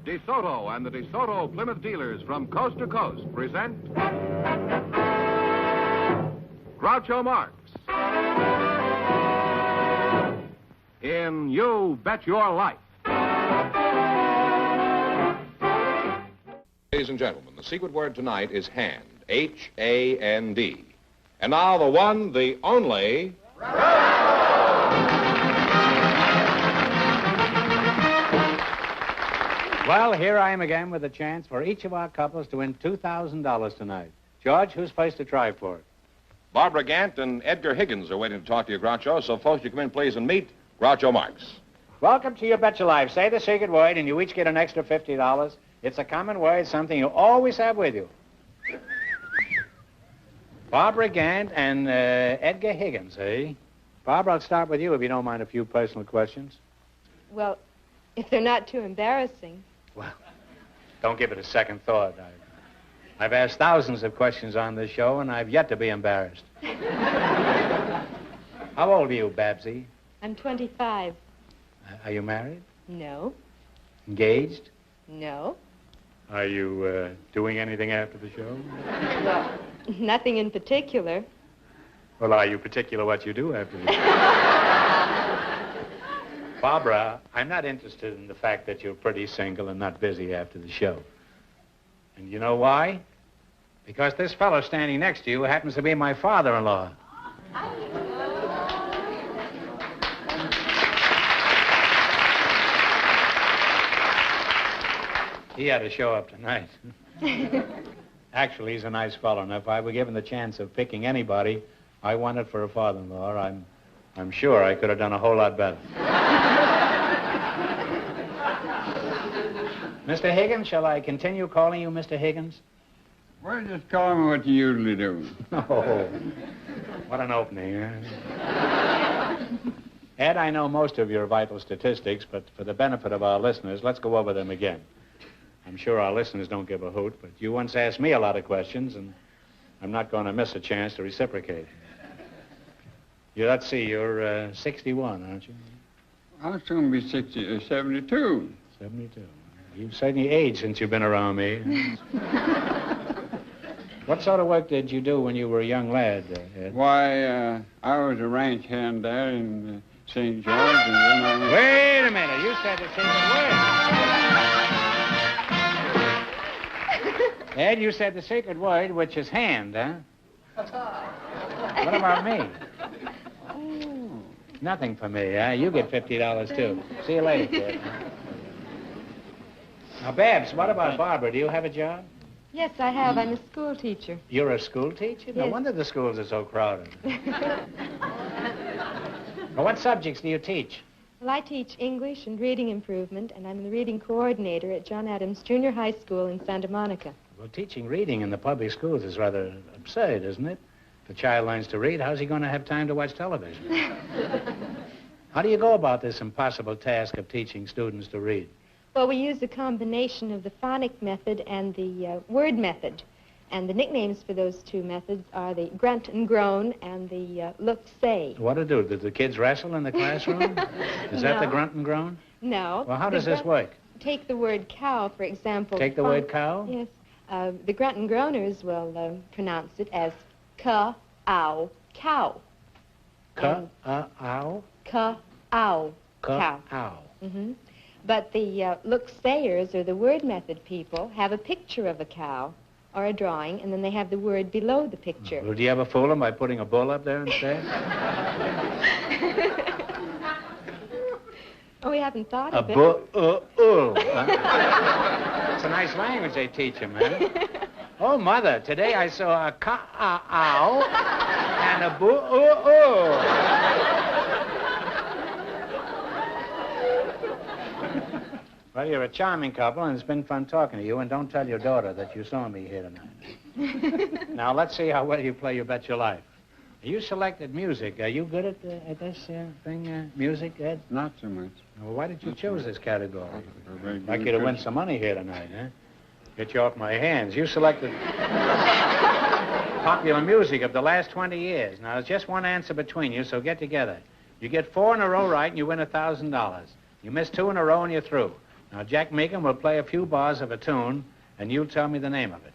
DeSoto and the DeSoto Plymouth dealers from coast to coast present Groucho Marx in You Bet Your Life. Ladies and gentlemen, the secret word tonight is hand. H-A-N-D. And now the one, the only... Well, here I am again with a chance for each of our couples to win $2,000 tonight. George, who's placed to try for it? Barbara Gant and Edgar Higgins are waiting to talk to you, Groucho. So, folks, you come in, please, and meet Groucho Marx. Welcome to You Bet Your Life. Say the secret word, and you each get an extra $50. It's a common word, something you always have with you. Barbara Gant and Edgar Higgins, eh? Barbara, I'll start with you if you don't mind a few personal questions. Well, if they're not too embarrassing. Well, don't give it a second thought. I've asked thousands of questions on this show, and I've yet to be embarrassed. How old are you, Babsy? I'm 25. Are you married? No. Engaged? No. Are you doing anything after the show? Well, nothing in particular. Well, are you particular what you do after the show? Barbara, I'm not interested in the fact that you're pretty single and not busy after the show. And you know why? Because this fellow standing next to you happens to be my father-in-law. He had to show up tonight. Actually, he's a nice fellow, and if I were given the chance of picking anybody I wanted for a father-in-law, I'm sure I could have done a whole lot better. Mr. Higgins, shall I continue calling you Mr. Higgins? Well, just call me what you usually do. Oh, what an opening, huh? Ed, I know most of your vital statistics, but for the benefit of our listeners, let's go over them again. I'm sure our listeners don't give a hoot, but you once asked me a lot of questions, and I'm not going to miss a chance to reciprocate. Let's see, you're 61, aren't you? I'll soon be 72. 72. You've certainly aged since you've been around me. What sort of work did you do when you were a young lad, Ed? Why, I was a ranch hand there in St. George, and then I... Wait a minute, you said the secret word. Ed, you said the secret word, which is hand, huh? What about me? Oh, nothing for me, huh? You get $50, too. See you later, kid. Now, Babs, what about Barbara? Do you have a job? Yes, I have. I'm a school teacher. You're a school teacher? No wonder the schools are so crowded. Well, what subjects do you teach? Well, I teach English and reading improvement, and I'm the reading coordinator at John Adams Junior High School in Santa Monica. Well, teaching reading in the public schools is rather absurd, isn't it? If a child learns to read, how's he going to have time to watch television? How do you go about this impossible task of teaching students to read? Well, we use a combination of the phonic method and the word method. And the nicknames for those two methods are the grunt and groan and the look-say. What do? Do the kids wrestle in the classroom? Is that the grunt and groan? No. Well, how does this work? Take the word cow, for example. Take the word cow? Yes. The grunt and groaners will pronounce it as ka-ow, cow. Ka-ow? Ka-ow, cow. Ka-ow. Mm-hmm. But the look-sayers, or the word method people, have a picture of a cow or a drawing, and then they have the word below the picture. Well, do you ever fool them by putting a bull up there instead? Oh, we haven't thought of it. It's a nice language they teach them, man. Oh, Mother, today I saw a ka-ow and a boo-oo-oo. Well, you're a charming couple, and it's been fun talking to you, and don't tell your daughter that you saw me here tonight. Now, let's see how well you play You Bet Your Life. You selected music. Are you good at this thing, music, Ed? Not so much. Well, why did you choose this category? I'd like you to win some money here tonight, huh? Get you off my hands. You selected popular music of the last 20 years. Now, there's just one answer between you, so get together. You get 4 in a row right, and you win $1,000. You miss 2 in a row, and you're through. Now, Jack Meekum will play a few bars of a tune, and you'll tell me the name of it.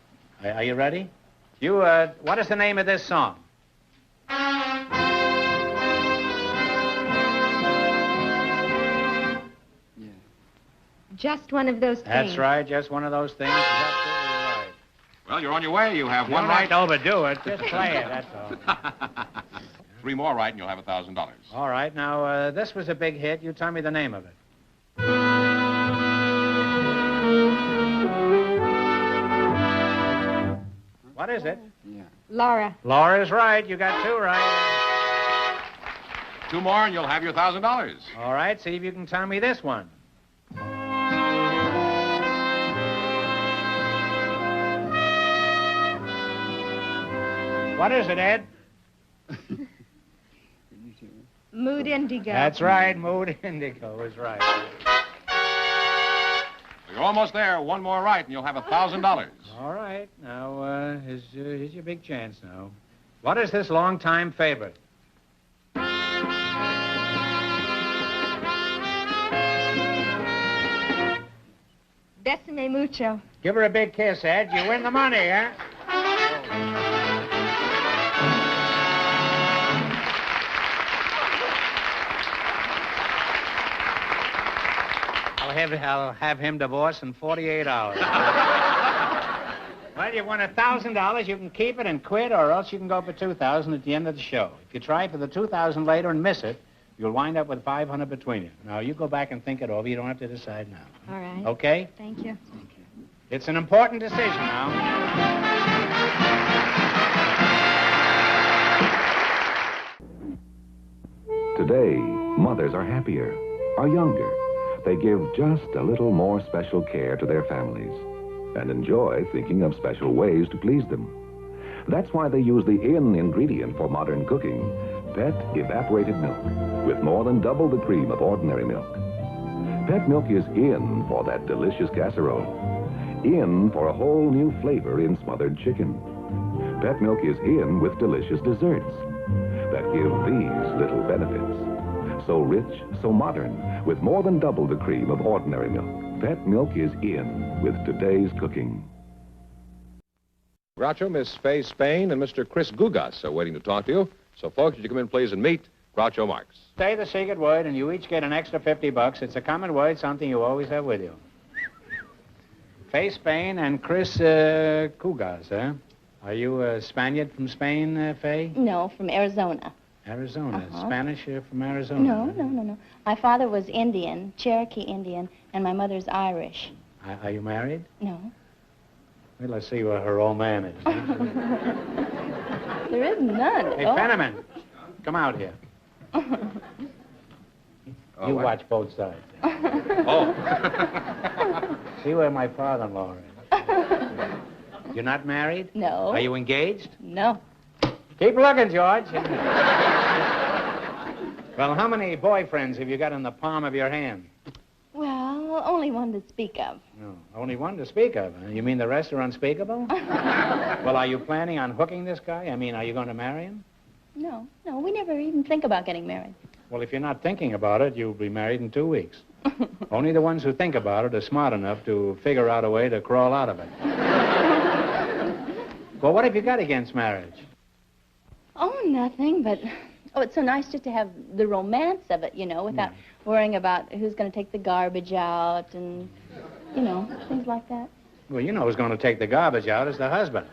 Are you ready? What is the name of this song? Just one of those things. That's right, just one of those things. That's absolutely right. Well, you're on your way. You have You one don't right. have to overdo it. Just play it, that's all. 3 more right, and you'll have $1,000. All right, now, this was a big hit. You tell me the name of it. What is it? Yeah. Laura. Laura's right. You got 2 right. 2 more, and you'll have your $1,000. All right, see if you can tell me this one. What is it, Ed? Mood Indigo. That's right. Mood Indigo is right. You're almost there. 1 more right, and you'll have $1,000. All right. Now, here's your big chance now. What is this long-time favorite? Besame Mucho. Give her a big kiss, Ed. You win the money, huh? I'll have him divorced in 48 hours. Well, you won $1,000. You can keep it and quit, or else you can go for $2,000 at the end of the show. If you try for the $2,000 later and miss it, you'll wind up with $500 between you. Now, you go back and think it over. You don't have to decide now. All right. Okay? Thank you. It's an important decision now. Today, mothers are happier, are younger. They give just a little more special care to their families and enjoy thinking of special ways to please them. That's why they use the in ingredient for modern cooking, Pet evaporated milk, with more than double the cream of ordinary milk. Pet milk is in for that delicious casserole, in for a whole new flavor in smothered chicken. Pet milk is in with delicious desserts that give these little benefits. So rich, so modern, with more than double the cream of ordinary milk. Pet milk is in with today's cooking. Groucho, Miss Faye Spain, and Mr. Chris Gugas are waiting to talk to you. So, folks, would you come in, please, and meet Groucho Marx. Say the secret word, and you each get an extra $50. It's a common word, something you always have with you. Faye Spain and Chris Cugas, huh? Are you a Spaniard from Spain, Faye? No, from Arizona. Arizona. Spanish from Arizona. No. My father was Indian, Cherokee Indian, and my mother's Irish. Are you married? No. Well, let's see what her old man is. There is none. Hey, Fenneman, come out here. You watch both sides. Oh. See where my father-in-law is. You're not married? No. Are you engaged? No. Keep looking, George. Well, how many boyfriends have you got in the palm of your hand? Well, only one to speak of. No, only one to speak of. Huh? You mean the rest are unspeakable? Well, are you planning on hooking this guy? I mean, are you going to marry him? No, we never even think about getting married. Well, if you're not thinking about it, you'll be married in 2 weeks. Only the ones who think about it are smart enough to figure out a way to crawl out of it. Well, what have you got against marriage? Oh, nothing, but... Oh, it's so nice just to have the romance of it, without worrying about who's going to take the garbage out and, things like that. Well, you know who's going to take the garbage out is the husband.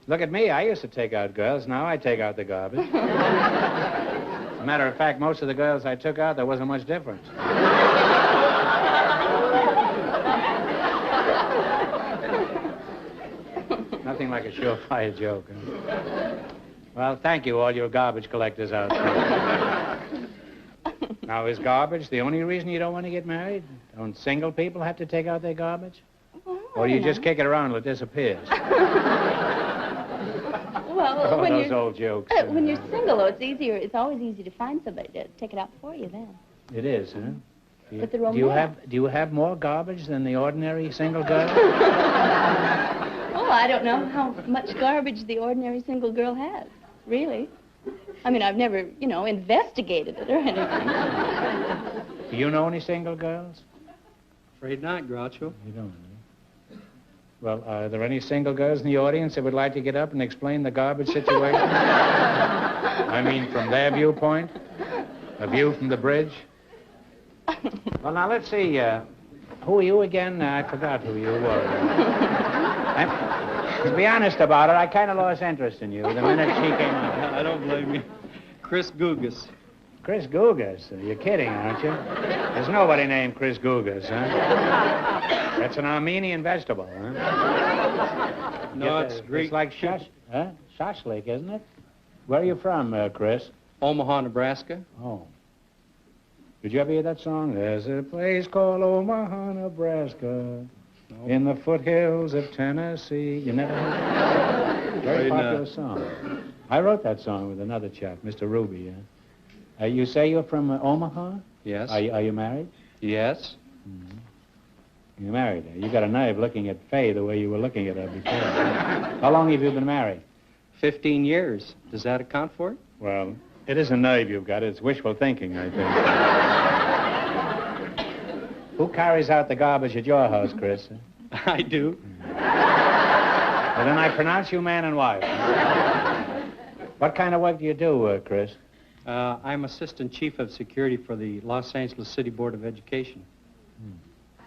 Look at me. I used to take out girls. Now I take out the garbage. As a matter of fact, most of the girls I took out, there wasn't much difference. Nothing like a surefire joke. Huh? Well, thank you, all your garbage collectors out there. Now, is garbage the only reason you don't want to get married? Don't single people have to take out their garbage? Well, Or do you just kick it around till it disappears? Well, when those you're... old jokes. when you're single, though, it's easier. It's always easy to find somebody to take it out for you then. It is, huh? With the romance. Do you have more garbage than the ordinary single girl? Oh, I don't know how much garbage the ordinary single girl has, really. I mean, I've never, investigated it or anything. Do you know any single girls? Afraid not, Groucho. You don't, eh? Well, are there any single girls in the audience that would like to get up and explain the garbage situation? I mean, from their viewpoint? A view from the bridge? Well, now, let's see. Who are you again? I forgot who you were. To be honest about it, I kind of lost interest in you the minute she came out. I don't blame you. Chris Gugas. Chris Gugas? You're kidding, aren't you? There's nobody named Chris Gugas, huh? That's an Armenian vegetable, huh? No, it's Greek. It's like shashlik, isn't it? Where are you from, Chris? Omaha, Nebraska. Oh. Did you ever hear that song? There's a place called Omaha, Nebraska, in the foothills of Tennessee. You never heard it? Very popular song. I wrote that song with another chap, Mr. Ruby. You say you're from Omaha? Yes. Are you married? Yes. Mm-hmm. You're married. You got a nerve looking at Faye the way you were looking at her before. How long have you been married? 15 years. Does that account for it? Well, it isn't nerve you've got. It's wishful thinking, I think. Who carries out the garbage at your house, Chris? I do. Well, then I pronounce you man and wife. What kind of work do you do, Chris? I'm Assistant Chief of Security for the Los Angeles City Board of Education.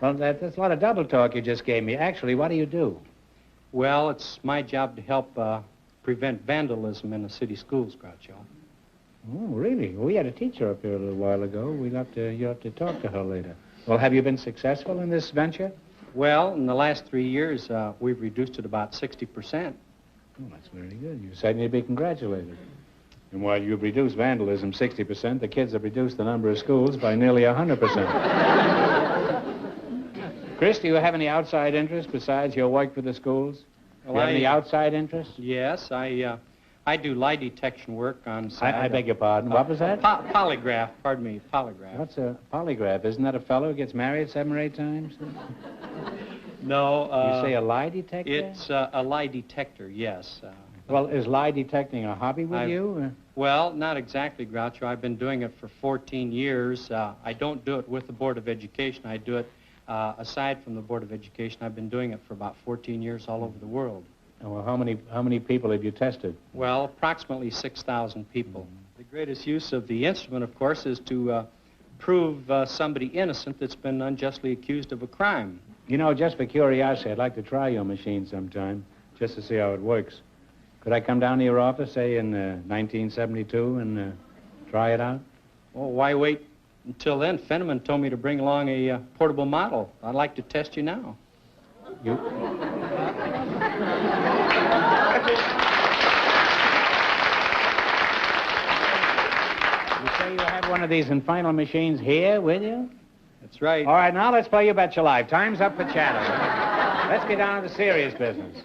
Well, that's a lot of double talk you just gave me. Actually, what do you do? Well, it's my job to help prevent vandalism in the city schools, Groucho. Oh, really? We had a teacher up here a little while ago. You'll have to talk to her later. Well, have you been successful in this venture? Well, in the last 3 years, we've reduced it about 60%. Oh, that's very good. You certainly need to be congratulated. And while you've reduced vandalism 60%, the kids have reduced the number of schools by nearly 100%. Chris, do you have any outside interest besides your work for the schools? Do you have any outside interest? Yes, I do lie detection work on site. I beg your pardon. What was that? Polygraph. Pardon me, polygraph. What's a polygraph? Isn't that a fellow who gets married 7 or 8 times? No. You say a lie detector? It's a lie detector, yes. Well, is lie detecting a hobby with you? Well, not exactly, Groucho. I've been doing it for 14 years. I don't do it with the Board of Education. I do it aside from the Board of Education. I've been doing it for about 14 years all over the world. Well, how many people have you tested? Well, approximately 6,000 people. The greatest use of the instrument, of course, is to prove somebody innocent that's been unjustly accused of a crime. You know, just for curiosity, I'd like to try your machine sometime, just to see how it works. Could I come down to your office, say, in 1972 and try it out? Well, why wait until then? Fenneman told me to bring along a portable model. I'd like to test you now. You... You say you have one of these final machines here with you? That's right. All right, now let's play You Bet Your Life. Time's up for chatter. Let's get down to the serious business.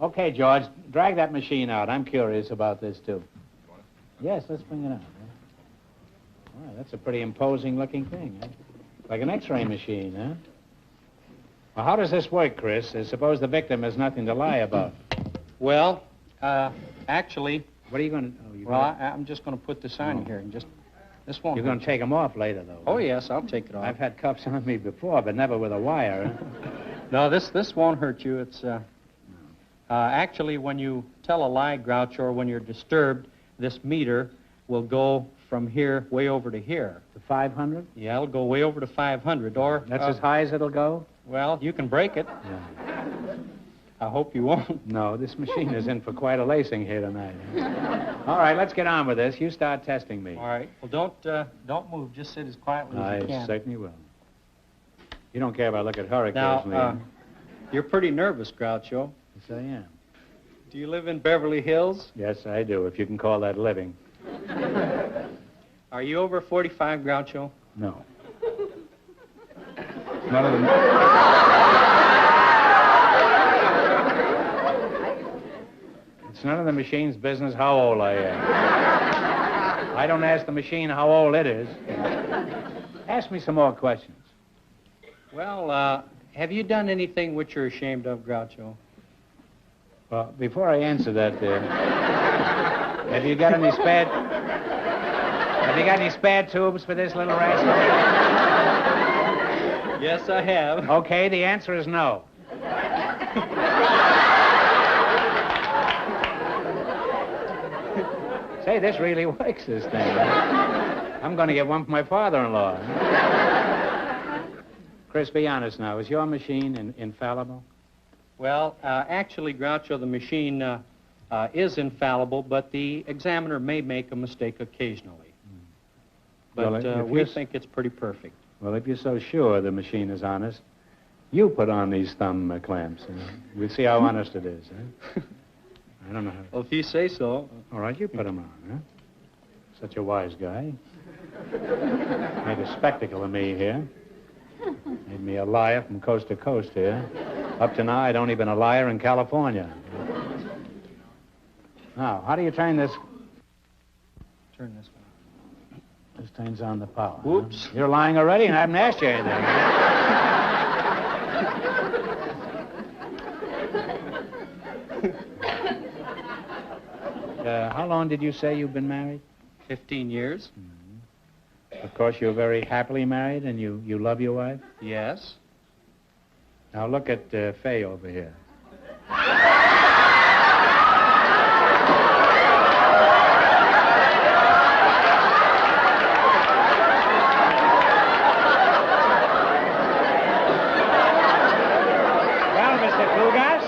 Okay, George, drag that machine out. I'm curious about this, too. Yes, let's bring it out. All right, that's a pretty imposing-looking thing, huh? Like an X-ray machine, huh? Well, how does this work, Chris? Suppose the victim has nothing to lie about. Well, actually... What are you going to... I'm just going to put this on here and just... This won't... You're going to take them off later, though. Oh, yes, I'll take it off. I've had cuffs on me before, but never with a wire, huh? No, this won't hurt you. It's... actually, when you tell a lie, Groucho, or when you're disturbed, this meter will go from here way over to here. To 500? Yeah, it'll go way over to 500, or... That's as high as it'll go? Well, you can break it. Yeah. I hope you won't. No, this machine is in for quite a lacing here tonight. All right, let's get on with this. You start testing me. All right. Well, don't move. Just sit as quietly as you can. I certainly will. You don't care if I look at her occasionally. Now, you're pretty nervous, Groucho. Yes, I am. Do you live in Beverly Hills? Yes, I do, if you can call that living. Are you over 45, Groucho? No. None of them. It's none of the machine's business how old I am. I don't ask the machine how old it is. Ask me some more questions. Well, have you done anything which you're ashamed of, Groucho? Well, before I answer that, have you got any spare... Have you got any spare tubes for this little rascal? Yes, I have. Okay, the answer is no. Say, this really works, this thing. I'm going to get one for my father-in-law. Chris, be honest now. Is your machine infallible? Well, actually, Groucho, the machine is infallible, but the examiner may make a mistake occasionally. But Well, we think it's pretty perfect. Well, if you're so sure the machine is honest, you put on these thumb clamps. We'll see how honest it is. I don't know how. Well, if you say so. All right, you put them on, huh? Such a wise guy. Made a spectacle of me here. Made me a liar from coast to coast here. Up to now, I'd only been a liar in California. Now, how do you turn this? Turn this way. This turns on the power. Whoops. Huh? You're lying already, and I haven't asked you anything. How long did you say you've been married? 15 years. Mm-hmm. Of course, you're very happily married, and you love your wife? Yes. Now, look at Fay over here. Well, Mr. Kugas?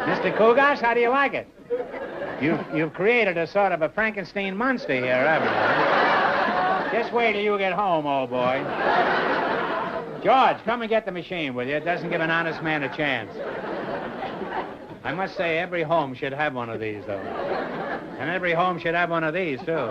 Mr. Kugas, how do you like it? You've created a sort of a Frankenstein monster here, haven't you? Just wait till you get home, old boy. George, come and get the machine, will you? It doesn't give an honest man a chance. I must say, every home should have one of these, though. And every home should have one of these, too.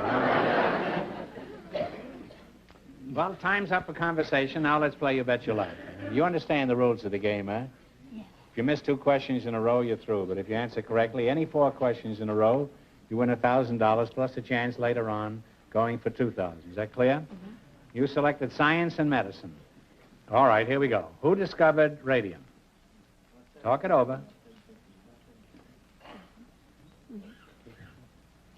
Well, time's up for conversation. Now let's play You Bet Your Life. You understand the rules of the game, huh? If you miss 2 questions in a row, you're through. But if you answer correctly any 4 questions in a row, you win $1,000 plus a chance later on going for $2,000. Is that clear? Mm-hmm. You selected science and medicine. All right, here we go. Who discovered radium? Talk it over.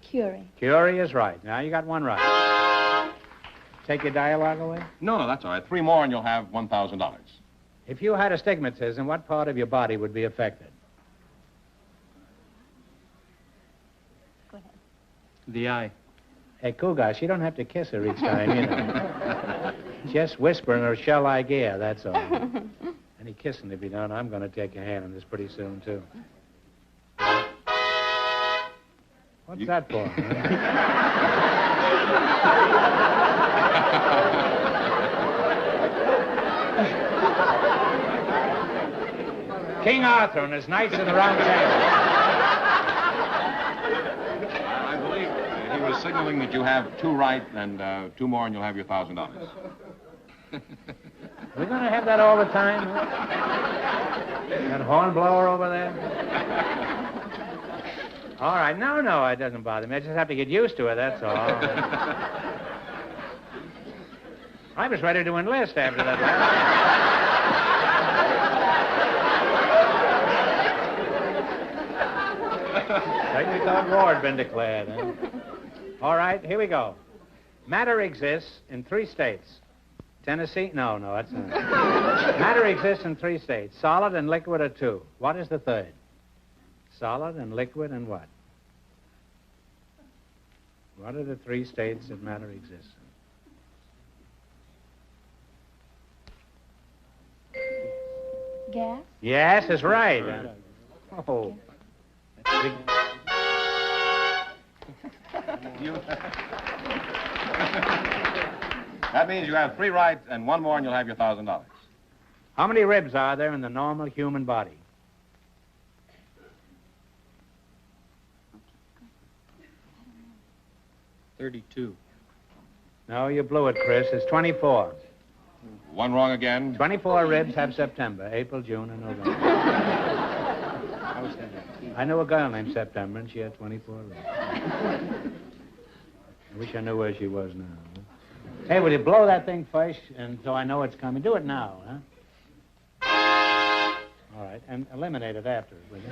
Curie. Curie is right. Now you got 1 right. Take your dialogue away? No, that's all right. 3 more and you'll have $1,000. If you had astigmatism, what part of your body would be affected? Go ahead. The eye. Hey, Kugas, you don't have to kiss her each time, you know. Just whisper in her, shall I gear, that's all. Any kissing to be done, I'm going to take a hand on this pretty soon, too. What's that for? King Arthur and his knights of the Round Table. I believe he was signaling that you have 2 right and 2 more and you'll have your $1,000. We're going to have that all the time, huh? That hornblower over there? All right, no, it doesn't bother me. I just have to get used to it, that's all. I was ready to enlist after that last. I thought war had been declared, huh? All right, here we go. Matter exists in 3 states. Tennessee? No, that's not. Matter exists in 3 states. Solid and liquid are 2. What is the third? Solid and liquid and what? What are the 3 states that matter exists in? Gas? Yes, that's right. Oh. That means you have 3 right and 1 more and you'll have your $1,000. How many ribs are there in the normal human body? 32. No, you blew it, Chris. It's 24. 1 wrong again. 24 ribs have September, April, June, and November. I knew a girl named September, and she had 24 ribs. I wish I knew where she was now. Hey, will you blow that thing first, and so I know it's coming? Do it now, huh? All right, and eliminate it after, will you?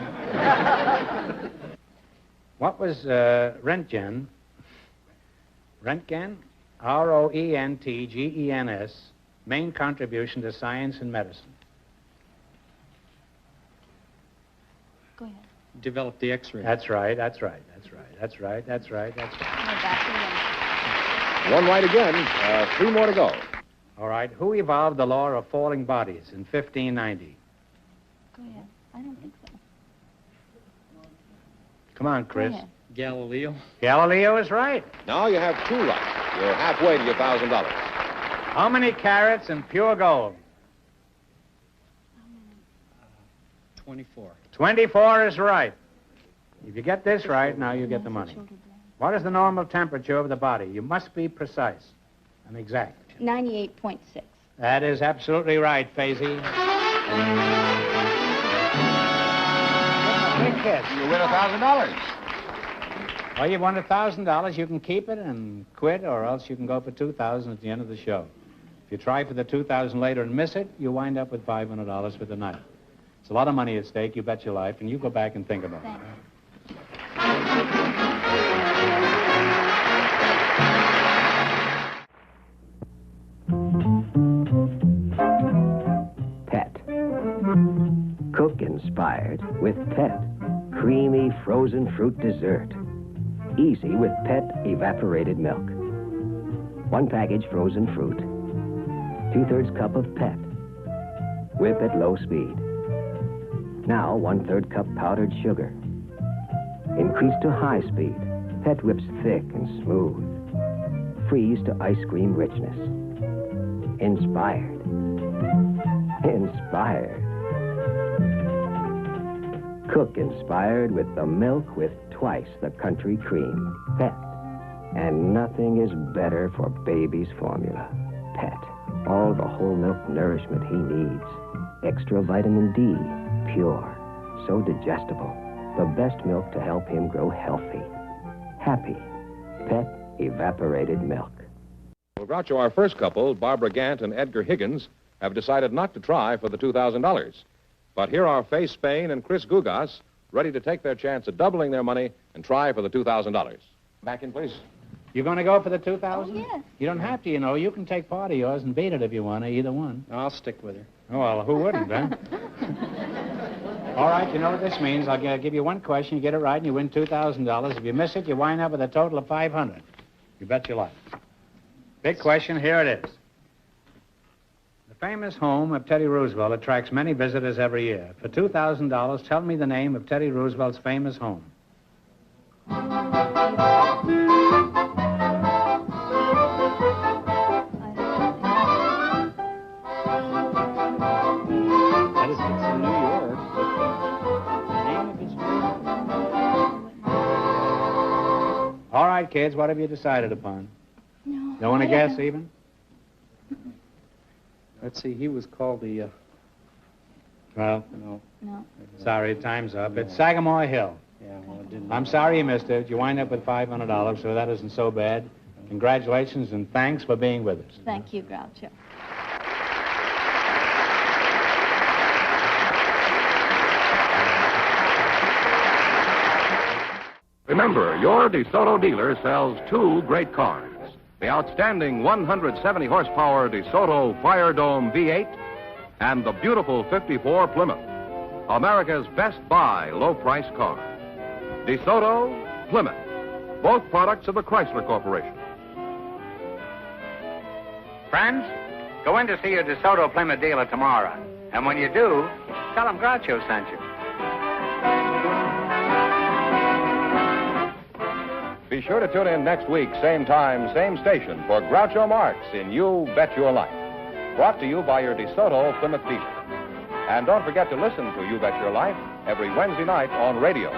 What was Röntgen Röntgen, R-O-E-N-T-G-E-N-S, main contribution to science and medicine. Go ahead. Develop the X-ray. That's right, that's right, that's right, that's right, that's right, that's right. We're back to One right again. 3 more to go. All right, who evolved the law of falling bodies in 1590? Go ahead. I don't think so. Come on, Chris. Go ahead. Galileo. Galileo is right. Now you have 2 right. You're halfway to your $1,000. How many carats in pure gold? 24. 24 is right. If you get this right, now you get the money. What is the normal temperature of the body? You must be precise and exact. 98.6. That is absolutely right, Faisy. Big hit. You win $1,000. Well, you won $1,000. You can keep it and quit, or else you can go for $2,000 at the end of the show. If you try for the $2,000 later and miss it, you wind up with $500 for the night. It's a lot of money at stake, you bet your life, and you go back and think about it. Pet. Cook inspired with Pet. Creamy frozen fruit dessert. Easy with Pet evaporated milk. 1 package frozen fruit. 2/3 cup of Pet. Whip at low speed. Now 1/3 cup powdered sugar. Increase to high speed. Pet whips thick and smooth. Freeze to ice cream richness. Inspired. Inspired. Cook inspired with the milk with twice the country cream. Pet. And nothing is better for baby's formula. Pet. All the whole milk nourishment he needs. Extra vitamin D. Pure. So digestible. The best milk to help him grow healthy. Happy. Pet evaporated milk. Well, Groucho, our first couple, Barbara Gant and Edgar Higgins, have decided not to try for the $2,000. But here are Faye Spain and Chris Gugas, ready to take their chance at doubling their money and try for the $2,000. Back in, please. You going to go for the $2,000? Oh, yes. You don't have to, you know. You can take part of yours and beat it if you want to, either one. I'll stick with her. Oh, well, who wouldn't, huh? All right, you know what this means. I'll give you one question. You get it right, and you win $2,000. If you miss it, you wind up with a total of $500. You bet your life. Big question, here it is. The famous home of Teddy Roosevelt attracts many visitors every year. For $2,000, tell me the name of Teddy Roosevelt's famous home. That is, it's in New York. The name of his home. All right, kids, what have you decided upon? No. Don't want to guess even? Let's see, he was called the, Well, no. No. sorry, time's up. It's Sagamore Hill. Yeah, well, it didn't. I'm sorry you missed it. You wind up with $500, so that isn't so bad. Congratulations and thanks for being with us. Thank you, Groucho. Remember, your DeSoto dealer sells 2 great cars. The outstanding 170 horsepower DeSoto Fire Dome V8 and the beautiful 54 Plymouth. America's best buy low-price car. DeSoto, Plymouth. Both products of the Chrysler Corporation. Friends, go in to see your DeSoto Plymouth dealer tomorrow. And when you do, tell them Groucho sent you. Be sure to tune in next week, same time, same station, for Groucho Marx in You Bet Your Life. Brought to you by your DeSoto Plymouth dealer. And don't forget to listen to You Bet Your Life every Wednesday night on radio.